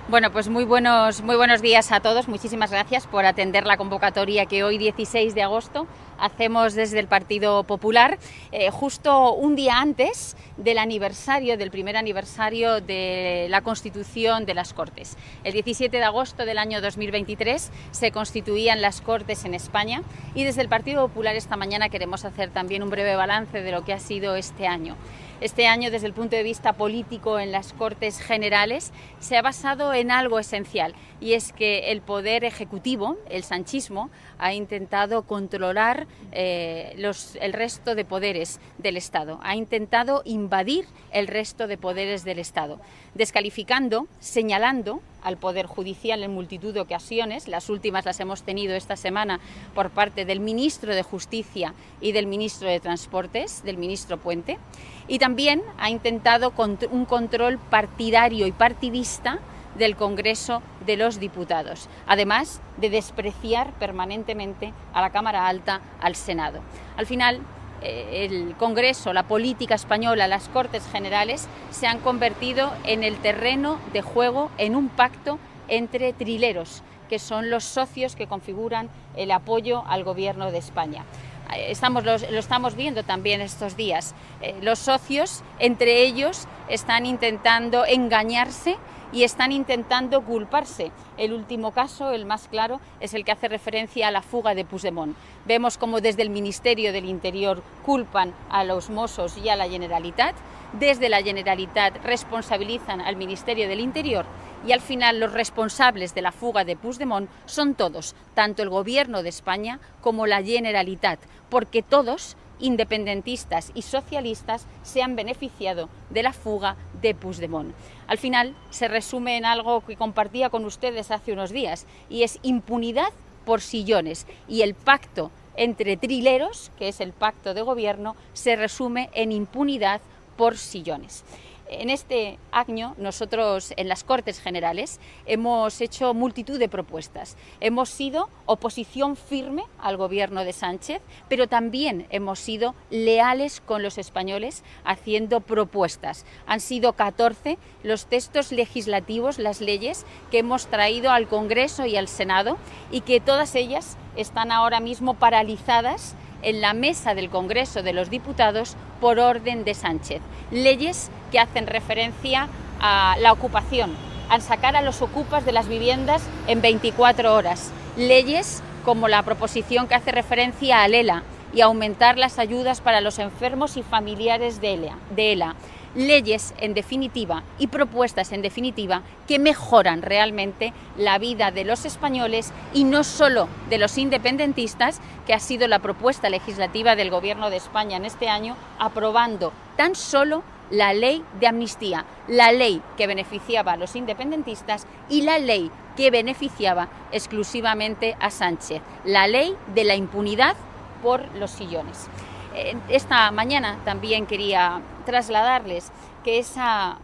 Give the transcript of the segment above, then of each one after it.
Bueno, pues muy buenos días a todos. Muchísimas gracias por atender la convocatoria que hoy, 16 de agosto, hacemos desde el Partido Popular, justo un día antes del primer aniversario de la Constitución de las Cortes. El 17 de agosto del año 2023 se constituían las Cortes en España y desde el Partido Popular esta mañana queremos hacer también un breve balance de lo que ha sido este año. Este año, desde el punto de vista político, en las Cortes Generales, se ha basado en algo esencial, y es que el poder ejecutivo, el sanchismo, ha intentado controlar el resto de poderes del Estado, ha intentado invadir el resto de poderes del Estado, descalificando, señalando al Poder Judicial en multitud de ocasiones. Las últimas las hemos tenido esta semana por parte del ministro de Justicia y del ministro de Transportes, del ministro Puente, y también ha intentado un control partidario y partidista del Congreso de los Diputados, además de despreciar permanentemente a la Cámara Alta, al Senado. Al final, el Congreso, la política española, las Cortes Generales se han convertido en el terreno de juego, en un pacto entre trileros, que son los socios que configuran el apoyo al Gobierno de España. Lo estamos viendo también estos días. Los socios, entre ellos, están intentando engañarse y están intentando culparse. El último caso, el más claro, es el que hace referencia a la fuga de Puigdemont. Vemos como desde el Ministerio del Interior culpan a los Mossos y a la Generalitat, desde la Generalitat responsabilizan al Ministerio del Interior, y al final los responsables de la fuga de Puigdemont son todos, tanto el Gobierno de España como la Generalitat, porque todos, independentistas y socialistas, se han beneficiado de la fuga de Puigdemont. Al final se resume en algo que compartía con ustedes hace unos días, y es impunidad por sillones, y el pacto entre trileros, que es el pacto de gobierno, se resume en impunidad por sillones. En este año, nosotros en las Cortes Generales hemos hecho multitud de propuestas. Hemos sido oposición firme al Gobierno de Sánchez, pero también hemos sido leales con los españoles haciendo propuestas. Han sido 14 los textos legislativos, las leyes que hemos traído al Congreso y al Senado, y que todas ellas están ahora mismo paralizadas en la mesa del Congreso de los Diputados por orden de Sánchez. Leyes que hacen referencia a la ocupación, al sacar a los ocupas de las viviendas en 24 horas. Leyes como la proposición que hace referencia al ELA y aumentar las ayudas para los enfermos y familiares de ELA. Leyes, en definitiva, y propuestas, en definitiva, que mejoran realmente la vida de los españoles y no solo de los independentistas, que ha sido la propuesta legislativa del Gobierno de España en este año, aprobando tan solo la ley de amnistía, la ley que beneficiaba a los independentistas y la ley que beneficiaba exclusivamente a Sánchez, la ley de la impunidad por los sillones. Esta mañana también quería trasladarles que esa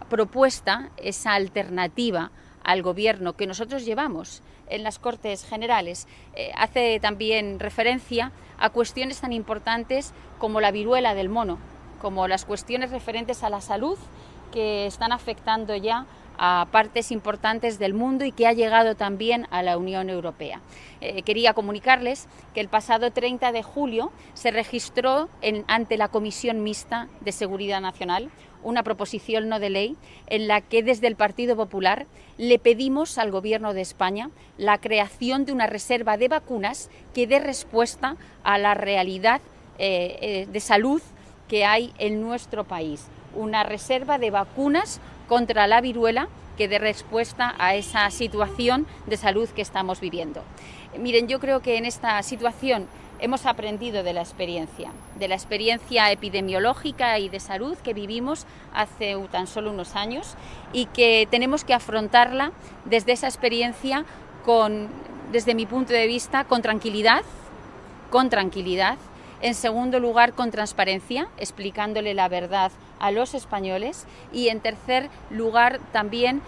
propuesta, esa alternativa al Gobierno que nosotros llevamos en las Cortes Generales, hace también referencia a cuestiones tan importantes como la viruela del mono, como las cuestiones referentes a la salud, que están afectando ya a partes importantes del mundo y que ha llegado también a la Unión Europea. Quería comunicarles que el pasado 30 de julio se registró ante la Comisión Mixta de Seguridad Nacional una proposición no de ley en la que desde el Partido Popular le pedimos al Gobierno de España la creación de una reserva de vacunas que dé respuesta a la realidad de salud que hay en nuestro país. Una reserva de vacunas contra la viruela que dé respuesta a esa situación de salud que estamos viviendo. Miren, yo creo que en esta situación hemos aprendido de la experiencia epidemiológica y de salud que vivimos hace tan solo unos años, y que tenemos que afrontarla desde esa experiencia desde mi punto de vista, con tranquilidad. En segundo lugar, con transparencia, explicándole la verdad a los españoles, y en tercer lugar también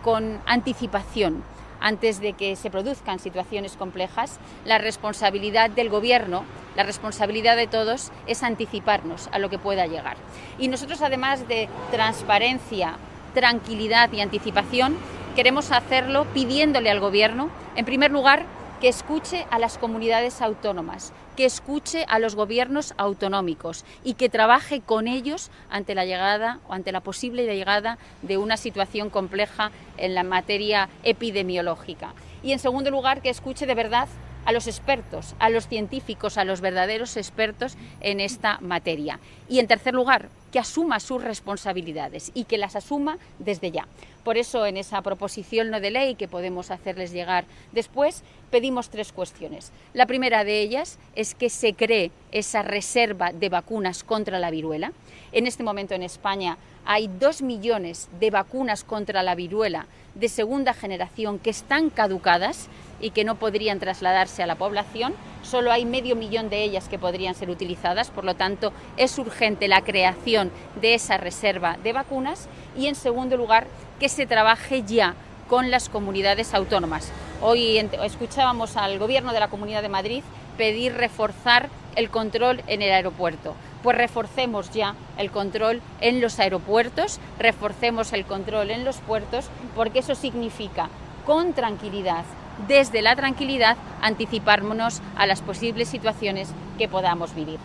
con anticipación. Antes de que se produzcan situaciones complejas, la responsabilidad del Gobierno, la responsabilidad de todos, es anticiparnos a lo que pueda llegar. Y nosotros, además de transparencia, tranquilidad y anticipación, queremos hacerlo pidiéndole al Gobierno, en primer lugar, que escuche a las comunidades autónomas, que escuche a los gobiernos autonómicos y que trabaje con ellos ante la llegada o ante la posible llegada de una situación compleja en la materia epidemiológica. Y en segundo lugar, que escuche de verdad a los expertos, a los científicos, a los verdaderos expertos en esta materia. Y en tercer lugar, que asuma sus responsabilidades y que las asuma desde ya. Por eso, en esa proposición no de ley que podemos hacerles llegar después, pedimos 3 cuestiones. La primera de ellas es que se cree esa reserva de vacunas contra la viruela. En este momento en España hay 2 millones de vacunas contra la viruela de segunda generación que están caducadas y que no podrían trasladarse a la población. Solo hay medio millón de ellas que podrían ser utilizadas, por lo tanto es urgente la creación de esa reserva de vacunas y, en segundo lugar, que se trabaje ya con las comunidades autónomas. Hoy escuchábamos al Gobierno de la Comunidad de Madrid pedir reforzar el control en el aeropuerto. Pues reforcemos ya el control en los aeropuertos, reforcemos el control en los puertos, porque eso significa, con tranquilidad, desde la tranquilidad, anticiparnos a las posibles situaciones que podamos vivir.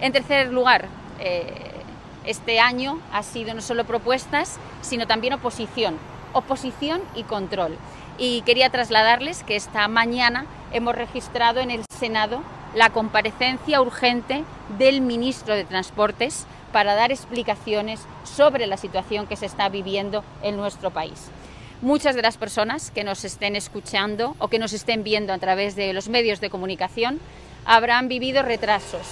En tercer lugar, este año ha sido no solo propuestas, sino también oposición y control. Y quería trasladarles que esta mañana hemos registrado en el Senado la comparecencia urgente del ministro de Transportes para dar explicaciones sobre la situación que se está viviendo en nuestro país. Muchas de las personas que nos estén escuchando o que nos estén viendo a través de los medios de comunicación habrán vivido retrasos,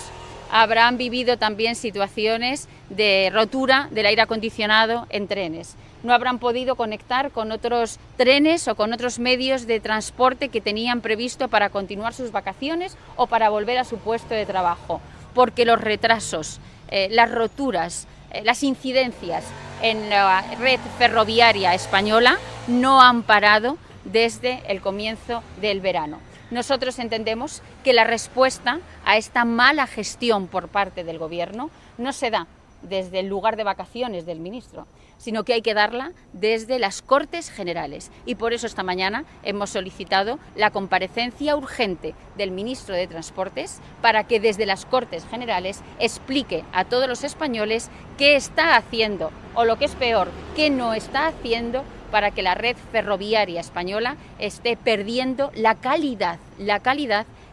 habrán vivido también situaciones de rotura del aire acondicionado en trenes. No habrán podido conectar con otros trenes o con otros medios de transporte que tenían previsto para continuar sus vacaciones o para volver a su puesto de trabajo, porque los retrasos, las roturas, las incidencias en la red ferroviaria española no han parado desde el comienzo del verano. Nosotros entendemos que la respuesta a esta mala gestión por parte del Gobierno no se da desde el lugar de vacaciones del ministro, sino que hay que darla desde las Cortes Generales. Y por eso esta mañana hemos solicitado la comparecencia urgente del ministro de Transportes para que desde las Cortes Generales explique a todos los españoles qué está haciendo, o lo que es peor, qué no está haciendo para que la red ferroviaria española esté perdiendo la calidad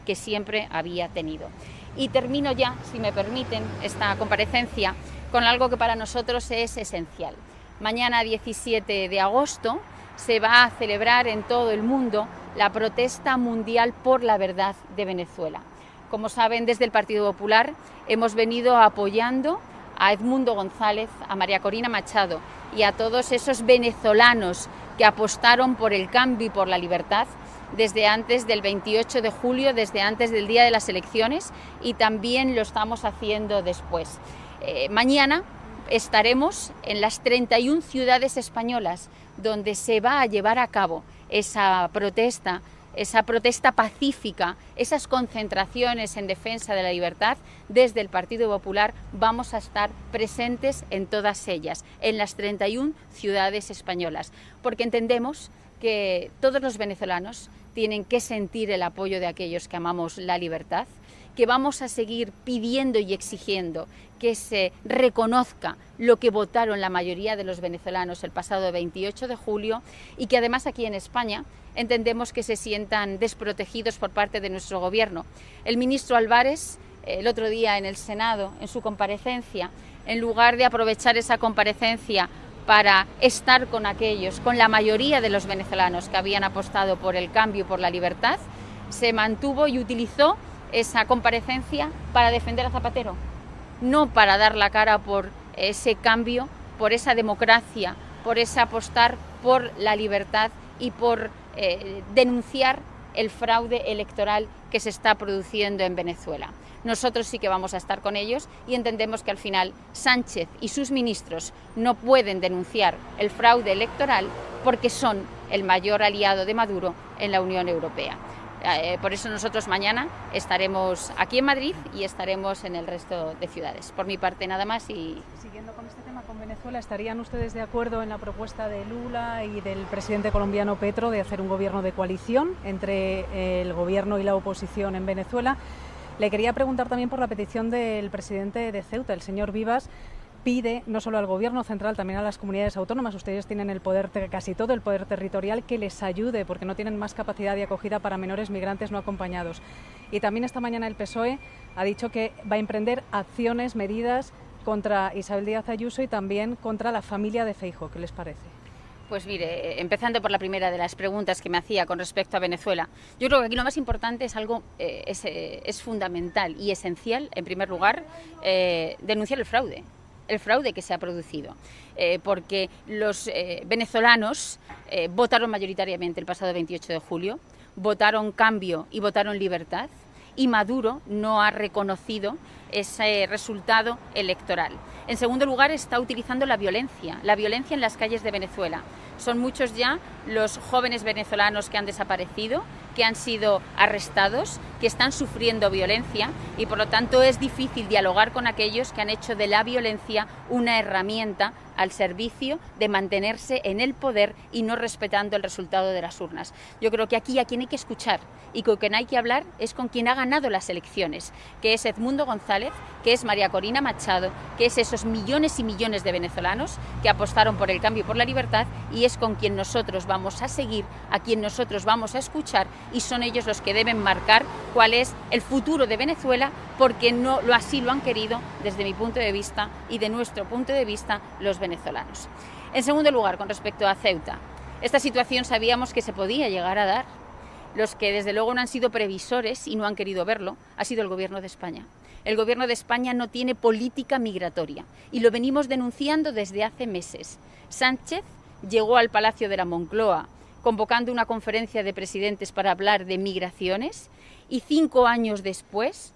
que siempre había tenido. Y termino ya, si me permiten, esta comparecencia con algo que para nosotros es esencial. Mañana 17 de agosto se va a celebrar en todo el mundo la protesta mundial por la verdad de Venezuela. Como saben, desde el Partido Popular hemos venido apoyando a Edmundo González, a María Corina Machado y a todos esos venezolanos que apostaron por el cambio y por la libertad desde antes del 28 de julio, desde antes del día de las elecciones, y también lo estamos haciendo después. Mañana estaremos en las 31 ciudades españolas donde se va a llevar a cabo esa protesta pacífica, esas concentraciones en defensa de la libertad. Desde el Partido Popular vamos a estar presentes en todas ellas, en las 31 ciudades españolas, porque entendemos que todos los venezolanos tienen que sentir el apoyo de aquellos que amamos la libertad, que vamos a seguir pidiendo y exigiendo que se reconozca lo que votaron la mayoría de los venezolanos el pasado 28 de julio y que además aquí en España entendemos que se sientan desprotegidos por parte de nuestro Gobierno. El ministro Álvarez, el otro día en el Senado, en su comparecencia, en lugar de aprovechar esa comparecencia para estar con la mayoría de los venezolanos que habían apostado por el cambio y por la libertad, se mantuvo y utilizó esa comparecencia para defender a Zapatero, no para dar la cara por ese cambio, por esa democracia, por ese apostar por la libertad y por denunciar el fraude electoral que se está produciendo en Venezuela. Nosotros sí que vamos a estar con ellos y entendemos que al final Sánchez y sus ministros no pueden denunciar el fraude electoral porque son el mayor aliado de Maduro en la Unión Europea. Por eso nosotros mañana estaremos aquí en Madrid y estaremos en el resto de ciudades. Por mi parte nada más. Y siguiendo con este tema, con Venezuela, ¿estarían ustedes de acuerdo en la propuesta de Lula y del presidente colombiano Petro de hacer un gobierno de coalición entre el gobierno y la oposición en Venezuela? Le quería preguntar también por la petición del presidente de Ceuta, el señor Vivas. Pide no solo al Gobierno central, también a las comunidades autónomas, ustedes tienen el poder, casi todo el poder territorial, que les ayude porque no tienen más capacidad de acogida para menores migrantes no acompañados. Y también esta mañana el PSOE ha dicho que va a emprender acciones, medidas contra Isabel Díaz Ayuso y también contra la familia de Feijóo. ¿Qué les parece? Pues mire, empezando por la primera de las preguntas que me hacía con respecto a Venezuela, yo creo que aquí lo más importante es algo, es fundamental y esencial, en primer lugar, denunciar el fraude que se ha producido, porque los venezolanos votaron mayoritariamente el pasado 28 de julio, votaron cambio y votaron libertad, y Maduro no ha reconocido ese resultado electoral. En segundo lugar, está utilizando la violencia en las calles de Venezuela. Son muchos ya los jóvenes venezolanos que han desaparecido, que han sido arrestados, que están sufriendo violencia y por lo tanto es difícil dialogar con aquellos que han hecho de la violencia una herramienta al servicio de mantenerse en el poder y no respetando el resultado de las urnas. Yo creo que aquí a quien hay que escuchar y con quien hay que hablar es con quien ha ganado las elecciones, que es Edmundo González, que es María Corina Machado, que es esos millones y millones de venezolanos que apostaron por el cambio y por la libertad, y es con quien nosotros vamos a seguir, a quien nosotros vamos a escuchar, y son ellos los que deben marcar cuál es el futuro de Venezuela, porque así lo han querido desde mi punto de vista y de nuestro punto de vista los venezolanos. En segundo lugar, con respecto a Ceuta, esta situación sabíamos que se podía llegar a dar. Los que desde luego no han sido previsores y no han querido verlo ha sido el Gobierno de España. El Gobierno de España no tiene política migratoria y lo venimos denunciando desde hace meses. Sánchez llegó al Palacio de la Moncloa convocando una conferencia de presidentes para hablar de migraciones y 5 años después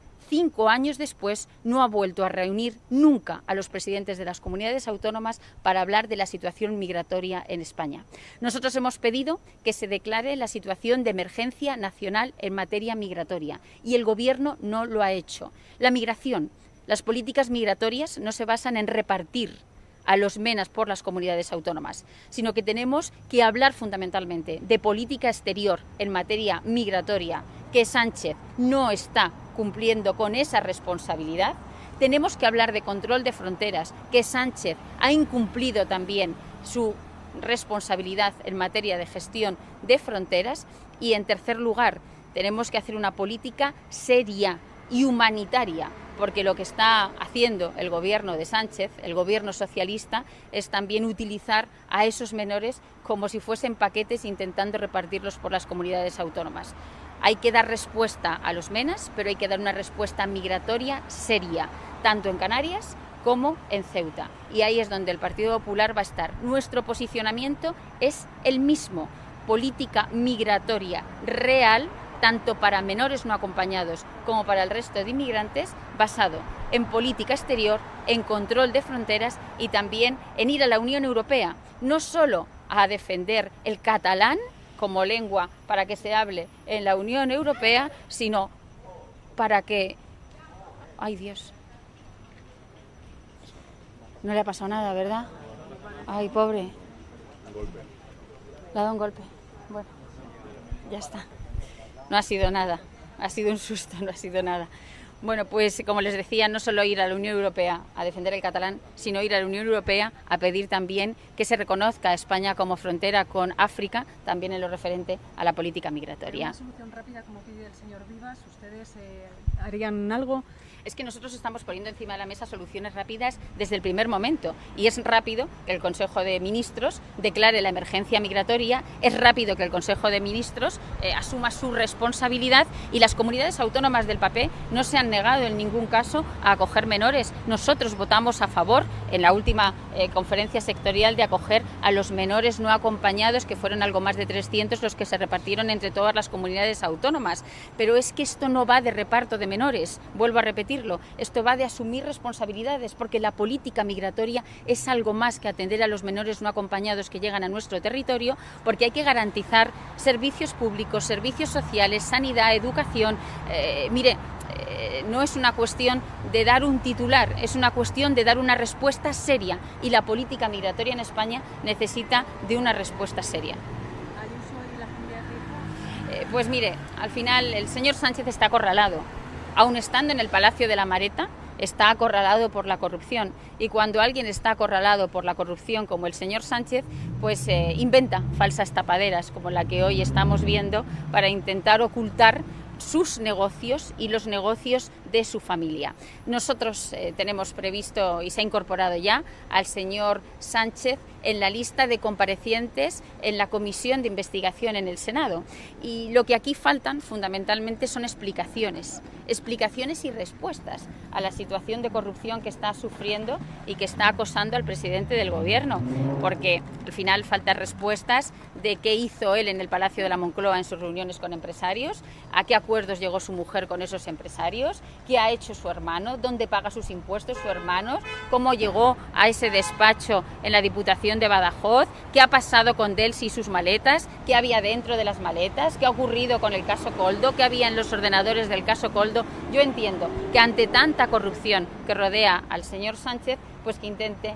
no ha vuelto a reunir nunca a los presidentes de las comunidades autónomas para hablar de la situación migratoria en España. Nosotros hemos pedido que se declare la situación de emergencia nacional en materia migratoria y el Gobierno no lo ha hecho. La migración, las políticas migratorias no se basan en repartir a los menas por las comunidades autónomas, sino que tenemos que hablar fundamentalmente de política exterior en materia migratoria, que Sánchez no está cumpliendo con esa responsabilidad. Tenemos que hablar de control de fronteras, que Sánchez ha incumplido también su responsabilidad en materia de gestión de fronteras. Y en tercer lugar, tenemos que hacer una política seria y humanitaria, porque lo que está haciendo el gobierno de Sánchez, el gobierno socialista, es también utilizar a esos menores como si fuesen paquetes intentando repartirlos por las comunidades autónomas. Hay que dar respuesta a los menas, pero hay que dar una respuesta migratoria seria, tanto en Canarias como en Ceuta. Y ahí es donde el Partido Popular va a estar. Nuestro posicionamiento es el mismo: política migratoria real, tanto para menores no acompañados como para el resto de inmigrantes, basado en política exterior, en control de fronteras y también en ir a la Unión Europea, no solo a defender el catalán como lengua para que se hable en la Unión Europea, sino para que... ¡Ay, Dios! No le ha pasado nada, ¿verdad? ¡Ay, pobre! Le ha dado un golpe. Bueno, ya está. No ha sido nada, ha sido un susto, no ha sido nada. Bueno, pues como les decía, no solo ir a la Unión Europea a defender el catalán, sino ir a la Unión Europea a pedir también que se reconozca a España como frontera con África, también en lo referente a la política migratoria. ¿Una solución rápida como pide el señor Vivas? ¿Ustedes harían algo? Es que nosotros estamos poniendo encima de la mesa soluciones rápidas desde el primer momento, y es rápido que el Consejo de Ministros declare la emergencia migratoria, es rápido que el Consejo de Ministros asuma su responsabilidad, y las comunidades autónomas del PP no se han negado en ningún caso a acoger menores. Nosotros votamos a favor en la última conferencia sectorial de acoger a los menores no acompañados, que fueron algo más de 300 los que se repartieron entre todas las comunidades autónomas. Pero es que esto no va de reparto de menores, vuelvo a repetir, decirlo, esto va de asumir responsabilidades, porque la política migratoria es algo más que atender a los menores no acompañados que llegan a nuestro territorio, porque hay que garantizar servicios públicos, servicios sociales, sanidad, educación. No es una cuestión de dar un titular, es una cuestión de dar una respuesta seria, y la política migratoria en España necesita de una respuesta seria. Pues mire, al final el señor Sánchez está acorralado, aun estando en el Palacio de la Mareta. Está acorralado por la corrupción, y cuando alguien está acorralado por la corrupción como el señor Sánchez, pues inventa falsas tapaderas como la que hoy estamos viendo para intentar ocultar sus negocios y los negocios de su familia. Nosotros tenemos previsto, y se ha incorporado ya, al señor Sánchez en la lista de comparecientes en la comisión de investigación en el Senado. Y lo que aquí faltan fundamentalmente son explicaciones y respuestas a la situación de corrupción que está sufriendo y que está acosando al presidente del Gobierno, porque al final faltan respuestas de qué hizo él en el Palacio de la Moncloa en sus reuniones con empresarios, a qué acuerdos llegó su mujer con esos empresarios, qué ha hecho su hermano, dónde paga sus impuestos su hermano, cómo llegó a ese despacho en la Diputación de Badajoz, qué ha pasado con Delsi y sus maletas, qué había dentro de las maletas, qué ha ocurrido con el caso Koldo, qué había en los ordenadores del caso Koldo. Yo entiendo que ante tanta corrupción que rodea al señor Sánchez, pues que intente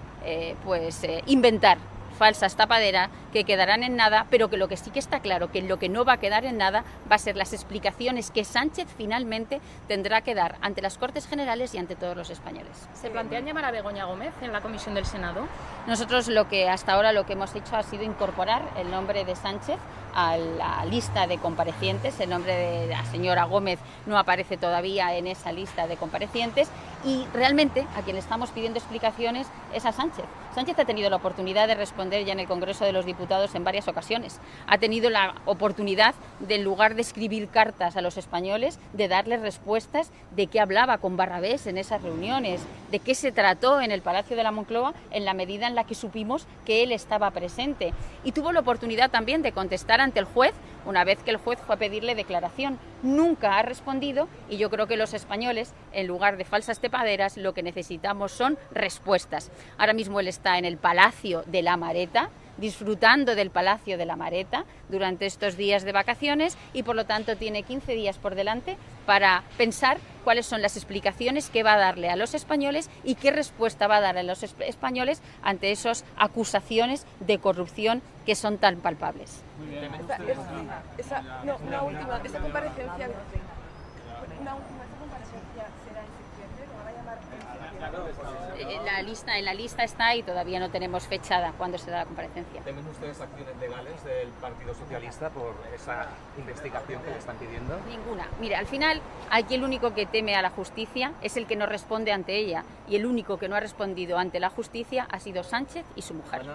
inventar falsas tapaderas que quedarán en nada, pero que lo que sí que está claro, que lo que no va a quedar en nada va a ser las explicaciones que Sánchez finalmente tendrá que dar ante las Cortes Generales y ante todos los españoles. ¿Se plantean llamar a Begoña Gómez en la comisión del Senado? Nosotros hasta ahora lo que hemos hecho ha sido incorporar el nombre de Sánchez a la lista de comparecientes. El nombre de la señora Gómez no aparece todavía en esa lista de comparecientes, y realmente a quien le estamos pidiendo explicaciones es a Sánchez. Sánchez ha tenido la oportunidad de responder ya en el Congreso de los Diputados en varias ocasiones. Ha tenido la oportunidad de, en lugar de escribir cartas a los españoles, de darles respuestas de qué hablaba con Barrabés en esas reuniones, de qué se trató en el Palacio de la Moncloa en la medida en la que supimos que él estaba presente. Y tuvo la oportunidad también de contestar ante el juez una vez que el juez fue a pedirle declaración. Nunca ha respondido, y yo creo que los españoles, en lugar de falsas tapaderas, lo que necesitamos son respuestas. Ahora mismo él está en el Palacio de la Mareta, disfrutando del Palacio de la Mareta durante estos días de vacaciones, y por lo tanto tiene 15 días por delante para pensar cuáles son las explicaciones que va a darle a los españoles y qué respuesta va a dar a los españoles ante esas acusaciones de corrupción que son tan palpables. Esa comparecencia será en septiembre, ¿lo van a llamar en septiembre? En la lista está, y todavía no tenemos fechada cuándo se da la comparecencia. ¿Temen ustedes acciones legales del Partido Socialista por esa investigación que le están pidiendo? Ninguna. Mire, al final, aquí el único que teme a la justicia es el que no responde ante ella, y el único que no ha respondido ante la justicia ha sido Sánchez y su mujer.